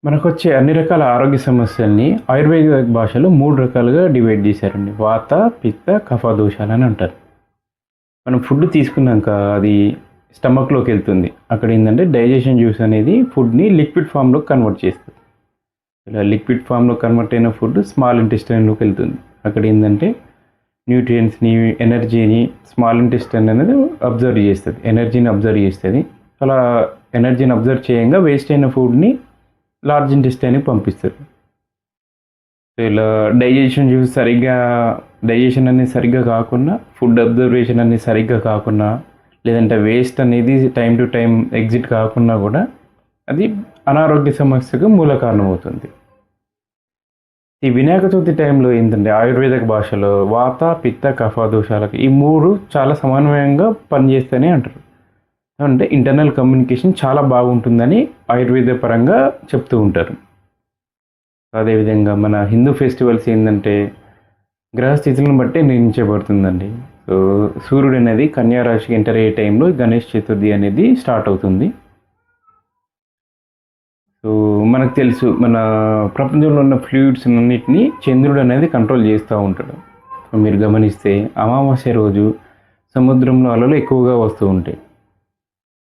మనకొచ్చే అన్ని రకాల ఆరోగ్య సమస్యల్ని ఆయుర్వేద భాషలో 3 రకాలుగా డివైడ్ చేశారండి. వాత, పిత్త, కఫ దోషాలని అంటారు. మనం ఫుడ్ తీసుకున్నాక అది స్టమక్‌లోకెళ్తుంది. అక్కడేందంటే డైజెషన్ జ్యూస్ అనేది ఫుడ్‌ని లిక్విడ్ ఫార్మ్‌లోకి కన్వర్ట్ చేస్తది. ఇలా లిక్విడ్ ఫార్మ్‌లో కన్వర్ట్ అయిన ఫుడ్ స్మాల్ ఇంటెస్టైన్‌లోకెళ్తుంది. అక్కడేందంటే న్యూట్రియంట్స్‌ని, ఎనర్జీని స్మాల్ ఇంటెస్టైన్ అనేది అబ్జర్వ్ చేస్తది. ఎనర్జీని అబ్జర్వ్ చేస్తది. అలా ఎనర్జీని అబ్జర్వ్ చేయంగా వేస్ట్ అయిన ఫుడ్‌ని లార్జ్ ఇంటెస్టైన్‌కి పంపిస్తది. సో, ఇలా డైజెషన్ అనేది సరిగ్గా కాకున్నా, ఫుడ్ అబ్జర్వేషన్ అనేది సరిగ్గా కాకున్నా, లేదంటే వేస్ట్ అనేది టైమ్ టు టైమ్ ఎగ్జిట్ కాకున్నా కూడా అది అనారోగ్య సమస్యకు మూల కారణమవుతుంది. ఈ వినాయక చవితి టైంలో ఏంటంటే ఆయుర్వేదిక భాషలో వాత, పిత్త, కఫ దోషాలకు ఈ 3 చాలా సమన్వయంగా పనిచేస్తేనే అంటారు. అంటే ఇంటర్నల్ కమ్యూనికేషన్ చాలా బాగుంటుందని ఆయుర్వేద పరంగా చెప్తూ ఉంటారు. అదేవిధంగా మన హిందూ ఫెస్టివల్స్ ఏంటంటే గ్రహస్థితులను బట్టి నిర్ణయించబడుతుందండి. సో, సూర్యుడు అనేది కన్యా రాశికి ఎంటర్ అయ్యే టైంలో గణేష్ చతుర్థి అనేది స్టార్ట్ అవుతుంది. సో, మనకు తెలుసు మన ప్రపంచంలో ఉన్న ఫ్లూయిడ్స్ అన్నిటిని చంద్రుడు అనేది కంట్రోల్ చేస్తూ ఉంటాడు. సో, మీరు గమనిస్తే అమావాస్య రోజు సముద్రంలో అలలు ఎక్కువగా వస్తూ ఉంటాయి.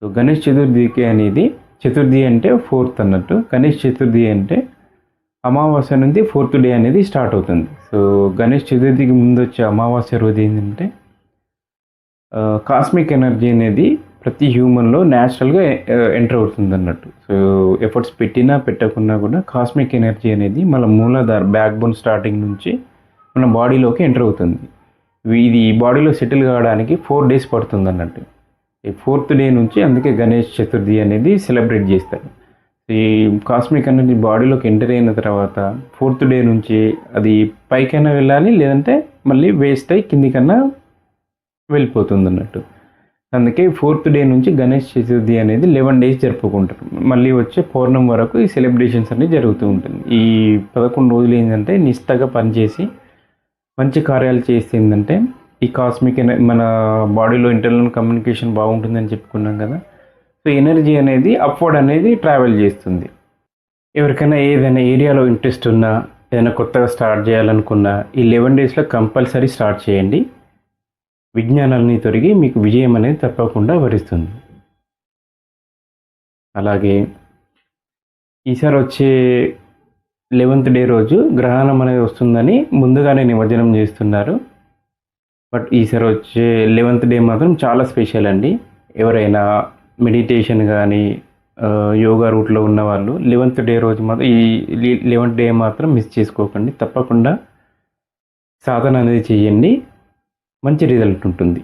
సో, గణేష్ చతుర్థి అంటే ఫోర్త్ అన్నట్టు. గణేష్ చతుర్థి అంటే అమావాస్య నుంచి ఫోర్త్ డే అనేది స్టార్ట్ అవుతుంది. సో, గణేష్ చతుర్థికి ముందు వచ్చే అమావాస్య రోజు ఏంటంటే కాస్మిక్ ఎనర్జీ అనేది ప్రతి హ్యూమన్‌లో న్యాచురల్‌గా ఎంటర్ అవుతుంది అన్నట్టు. సో, ఎఫర్ట్స్ పెట్టినా పెట్టకున్నా కూడా కాస్మిక్ ఎనర్జీ అనేది మన మూలాధార బ్యాక్ బోన్ స్టార్టింగ్ నుంచి మన బాడీలోకి ఎంటర్ అవుతుంది. ఇది బాడీలో సెటిల్ కావడానికి 4 డేస్ పడుతుంది అన్నట్టు. ఈ ఫోర్త్ డే నుంచి అందుకే గణేష్ చతుర్థి అనేది సెలబ్రేట్ చేస్తారు. ఈ కాస్మిక్ ఎనర్జీ బాడీలోకి ఎంటర్ అయిన తర్వాత ఫోర్త్ డే నుంచి అది పైకైనా వెళ్ళాలి, లేదంటే మళ్ళీ వేస్ట్ అయ్యి కిందికన్నా వెళ్ళిపోతుంది అన్నట్టు. అందుకే ఫోర్త్ డే నుంచి గణేష్ చతుర్థి అనేది 11 డేస్ జరుపుకుంటారు. మళ్ళీ వచ్చే పౌర్ణమి వరకు ఈ సెలబ్రేషన్స్ అనేవి జరుగుతూ ఉంటుంది. ఈ 11 రోజులు ఏంటంటే నిష్టగా పనిచేసి మంచి కార్యాలు చేస్తే ఏంటంటే ఈ కాస్మిక్ మన బాడీలో ఇంటర్నల్ కమ్యూనికేషన్ బాగుంటుందని చెప్పుకున్నాం కదా. సో, ఎనర్జీ అనేది అప్వర్డ్ అనేది ట్రావెల్ చేస్తుంది. ఎవరికైనా ఏదైనా ఏరియాలో ఇంట్రెస్ట్ ఉన్నా, ఏదైనా కొత్తగా స్టార్ట్ చేయాలనుకున్నా ఈ 11 డేస్లో కంపల్సరీ స్టార్ట్ చేయండి. విజ్ఞానాన్ని తొలగి మీకు విజయం అనేది తప్పకుండా వరిస్తుంది. అలాగే ఈసారి వచ్చే 11th డే రోజు గ్రహణం అనేది వస్తుందని ముందుగానే నిమజ్జనం చేస్తున్నారు. బట్ ఈసారి వచ్చే 11th డే మాత్రం చాలా స్పెషల్ అండి. ఎవరైనా మెడిటేషన్ కానీ యోగా రూట్లో ఉన్నవాళ్ళు 11th డే రోజు మాత్రం ఈ 11th డే మాత్రం మిస్ చేసుకోకండి. తప్పకుండా సాధన అనేది చేయండి. మంచి రిజల్ట్ ఉంటుంది.